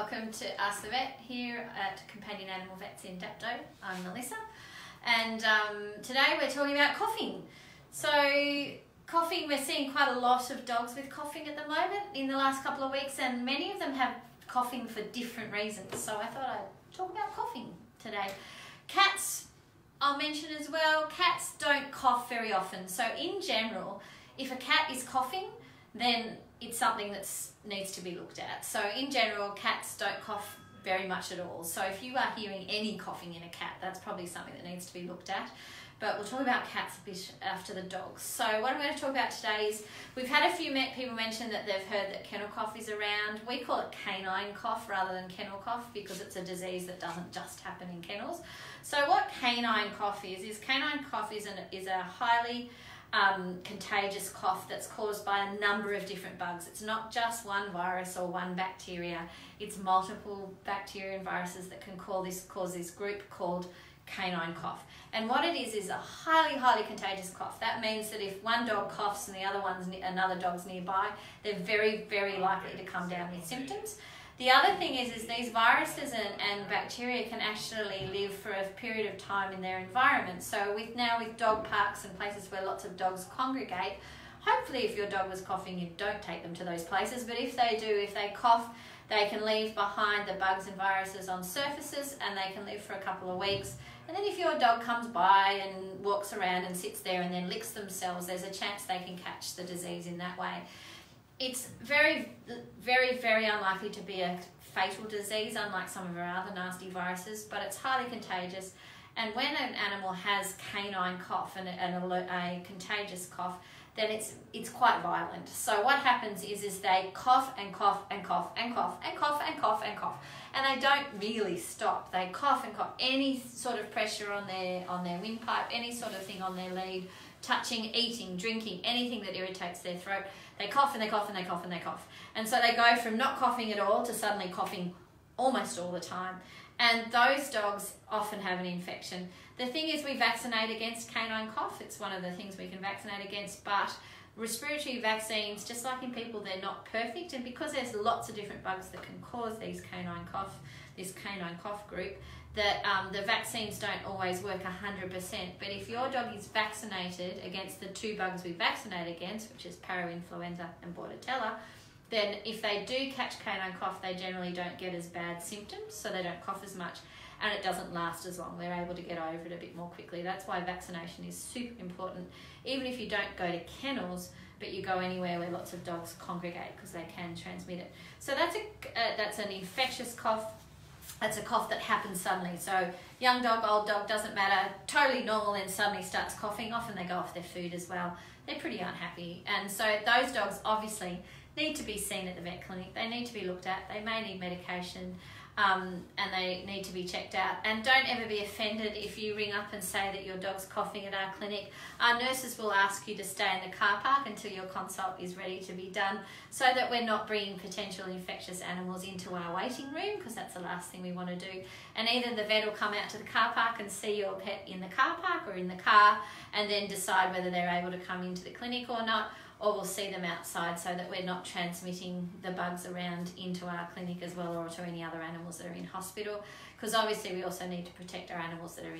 welcome to Ask the Vet here at Companion Animal Vets in Dapto. I'm Melissa, and today we're talking about coughing. So coughing, we're seeing quite a lot of dogs with coughing at the moment in the last couple of weeks, and many of them have coughing for different reasons. So I thought I'd talk about coughing today. Cats, I'll mention as well. Cats don't cough very often. So in general, if a cat is coughing, then it's something that needs to be looked at. So in general, cats don't cough very much at all. So if you are hearing any coughing in a cat, that's probably something that needs to be looked at. But we'll talk about cats a bit after the dogs. So what I'm going to talk about today is, we've had a few people mention that they've heard that kennel cough is around. We call it canine cough rather than kennel cough because it's a disease that doesn't just happen in kennels. So what canine cough is canine cough is a highly contagious cough that's caused by a number of different bugs. It's not just one virus or one bacteria. It's multiple bacteria and viruses that can cause this group called canine cough. And what it is a highly contagious cough. That means that if one dog coughs and another dog's nearby, they're very likely to come down with symptoms. The other thing is these viruses and bacteria can actually live for a period of time in their environment. So with dog parks and places where lots of dogs congregate, hopefully if your dog was coughing, you don't take them to those places. But if they do, if they cough, they can leave behind the bugs and viruses on surfaces, and they can live for a couple of weeks. And then if your dog comes by and walks around and sits there and then licks themselves, there's a chance they can catch the disease in that way. It's very unlikely to be a fatal disease, unlike some of our other nasty viruses, but it's highly contagious. And when an animal has canine cough and a contagious cough, then it's quite violent. So what happens is they cough and cough and cough and cough and cough and cough and cough, and they don't really stop. They cough and cough. Any sort of pressure on their windpipe, any sort of thing on their lead, touching, eating, drinking, anything that irritates their throat, they cough and they cough and they cough and they cough. And so they go from not coughing at all to suddenly coughing almost all the time. And those dogs often have an infection. The thing is, we vaccinate against canine cough. It's one of the things we can vaccinate against, but respiratory vaccines, just like in people, they're not perfect. And because there's lots of different bugs that can cause this canine cough group, that the vaccines don't always work 100%. But if your dog is vaccinated against the two bugs we vaccinate against, which is parainfluenza and bordetella, then if they do catch canine cough, they generally don't get as bad symptoms, so they don't cough as much, and it doesn't last as long. They're able to get over it a bit more quickly. That's why vaccination is super important, even if you don't go to kennels, but you go anywhere where lots of dogs congregate, because they can transmit it. So that's an infectious cough. That's a cough that happens suddenly. So young dog, old dog, doesn't matter, totally normal, and suddenly starts coughing. Often they go off their food as well. They're pretty unhappy. And so those dogs obviously need to be seen at the vet clinic. They need to be looked at. They may need medication, and they need to be checked out. And don't ever be offended if you ring up and say that your dog's coughing at our clinic. Our nurses will ask you to stay in the car park until your consult is ready to be done, so that we're not bringing potential infectious animals into our waiting room, because that's the last thing we want to do. And either the vet will come out to the car park and see your pet in the car park or in the car, and then decide whether they're able to come into the clinic or not, or we'll see them outside, so that we're not transmitting the bugs around into our clinic as well, or to any other animals that are in hospital, because obviously we also need to protect our animals that are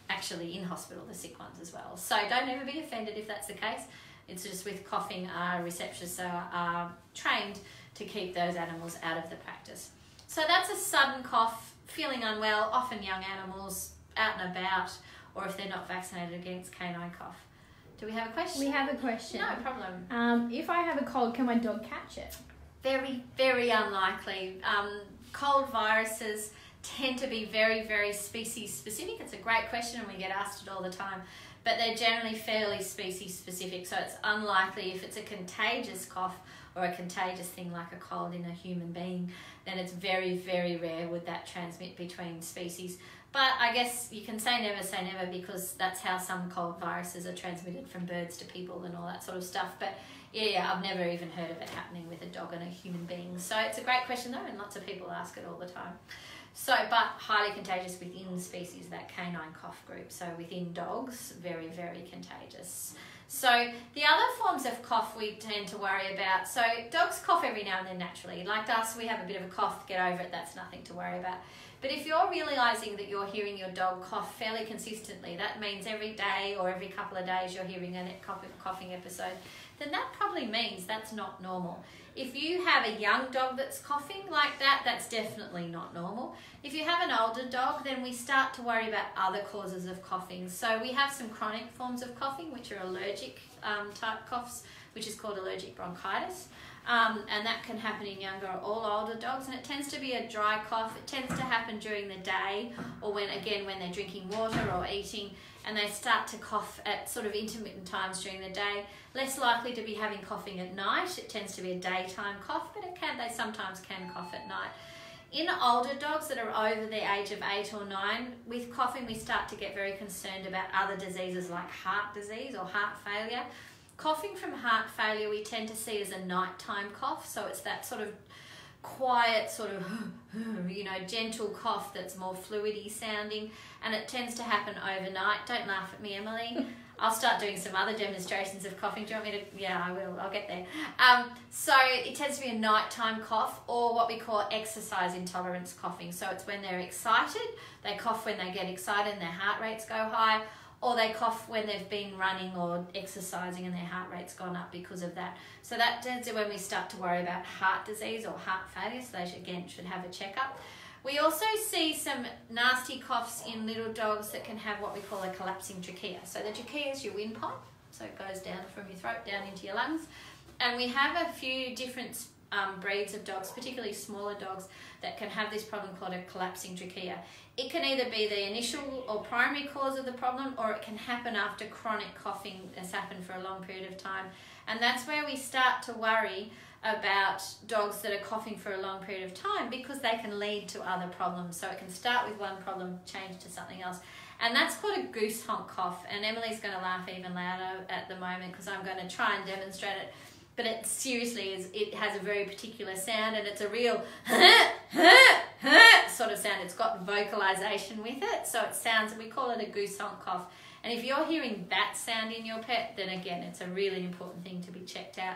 actually in hospital, the sick ones as well. So don't ever be offended if that's the case. It's just with coughing, our receptionists are trained to keep those animals out of the practice. So that's a sudden cough, feeling unwell, often young animals, out and about, or if they're not vaccinated against canine cough. Do we have a question? We have a question. No problem. If I have a cold, can my dog catch it? Very unlikely. Cold viruses tend to be very species specific. It's a great question, and we get asked it all the time. But they're generally fairly species specific, so it's unlikely. If it's a contagious cough or a contagious thing like a cold in a human being, then it's very rare would that transmit between species. But I guess you can say never, because that's how some cold viruses are transmitted from birds to people and all that sort of stuff. But yeah, I've never even heard of it happening with a dog and a human being. So it's a great question though, and lots of people ask it all the time. So, but highly contagious within species, that canine cough group. So within dogs, very contagious. So the other forms of cough we tend to worry about. So dogs cough every now and then naturally. Like us, we have a bit of a cough, get over it, that's nothing to worry about. But if you're realising that you're hearing your dog cough fairly consistently, that means every day or every couple of days you're hearing a coughing episode, then that probably means that's not normal. If you have a young dog that's coughing like that, that's definitely not normal. If you have an older dog, then we start to worry about other causes of coughing. So we have some chronic forms of coughing, which are allergic type coughs, which is called allergic bronchitis. And that can happen in younger or older dogs, and it tends to be a dry cough. It tends to happen during the day, or when they're drinking water or eating, and they start to cough at sort of intermittent times during the day. Less likely to be having coughing at night. It tends to be a daytime cough, but they sometimes can cough at night. In older dogs that are over the age of 8 or 9, with coughing we start to get very concerned about other diseases like heart disease or heart failure. Coughing from heart failure we tend to see as a nighttime cough, so it's that sort of quiet, sort of gentle cough that's more fluidy sounding, and it tends to happen overnight. Don't laugh at me, Emily. I'll start doing some other demonstrations of coughing. Do you want me to? Yeah, I will. I'll get there. So it tends to be a nighttime cough, or what we call exercise intolerance coughing. So it's when they're excited, they cough when they get excited and their heart rates go high, or they cough when they've been running or exercising and their heart rate's gone up because of that. So that tends to when we start to worry about heart disease or heart failure, so they should have a checkup. We also see some nasty coughs in little dogs that can have what we call a collapsing trachea. So the trachea is your windpipe, so it goes down from your throat down into your lungs. And we have a few different breeds of dogs, particularly smaller dogs, that can have this problem called a collapsing trachea. It can either be the initial or primary cause of the problem, or it can happen after chronic coughing has happened for a long period of time. And that's where we start to worry about dogs that are coughing for a long period of time, because they can lead to other problems. So it can start with one problem, change to something else. And that's called a goose honk cough. And Emily's going to laugh even louder at the moment because I'm going to try and demonstrate it. But it seriously is, it has a very particular sound, and it's a real sort of sound. It's got vocalization with it. So it sounds, we call it a goose honk cough. And if you're hearing that sound in your pet, then again, it's a really important thing to be checked out.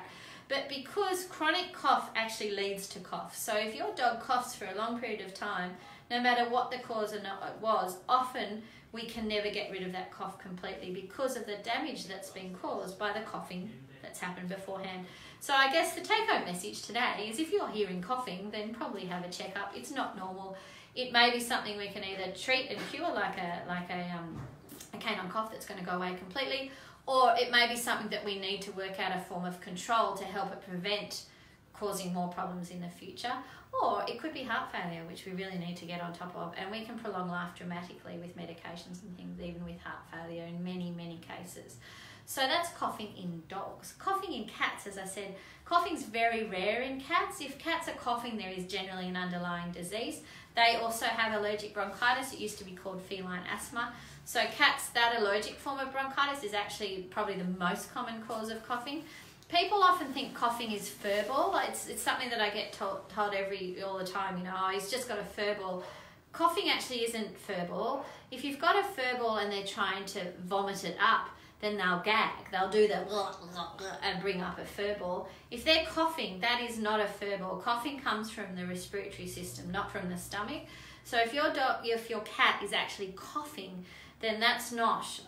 But because chronic cough actually leads to cough. So if your dog coughs for a long period of time, no matter what the cause was, often we can never get rid of that cough completely because of the damage that's been caused by the coughing that's happened beforehand. So I guess the take-home message today is if you're hearing coughing, then probably have a checkup. It's not normal. It may be something we can either treat and cure, like a canine cough that's going to go away completely, or it may be something that we need to work out a form of control to help it prevent causing more problems in the future. Or it could be heart failure, which we really need to get on top of, and we can prolong life dramatically with medications and things, even with heart failure in many, many cases. So that's coughing in dogs. Coughing in cats, as I said, coughing's very rare in cats. If cats are coughing, there is generally an underlying disease. They also have allergic bronchitis. It used to be called feline asthma. So cats, that allergic form of bronchitis is actually probably the most common cause of coughing. People often think coughing is furball. It's something that I get told all the time, oh, he's just got a furball. Coughing actually isn't furball. If you've got a furball and they're trying to vomit it up, then they'll gag. They'll do the and bring up a furball. If they're coughing, that is not a furball. Coughing comes from the respiratory system, not from the stomach. So if your cat is actually coughing, then that's not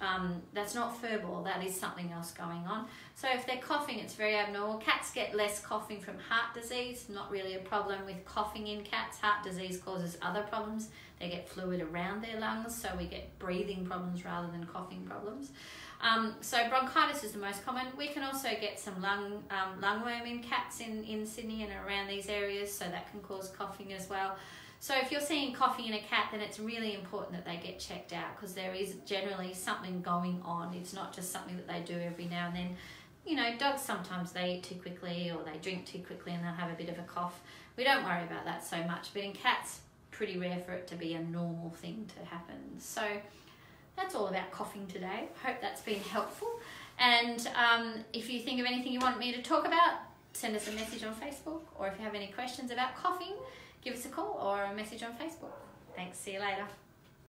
furball. That is something else going on. So if they're coughing, it's very abnormal. Cats get less coughing from heart disease. Not really a problem with coughing in cats. Heart disease causes other problems. They get fluid around their lungs, so we get breathing problems rather than coughing problems. So bronchitis is the most common. We can also get some lungworm in cats in Sydney and around these areas, so that can cause coughing as well. So if you're seeing coughing in a cat, then it's really important that they get checked out, because there is generally something going on. It's not just something that they do every now and then. Dogs sometimes they eat too quickly or they drink too quickly and they'll have a bit of a cough. We don't worry about that so much, but in cats, pretty rare for it to be a normal thing to happen. So that's all about coughing today. Hope that's been helpful. And if you think of anything you want me to talk about, send us a message on Facebook, or if you have any questions about coughing, give us a call or a message on Facebook. Thanks, see you later.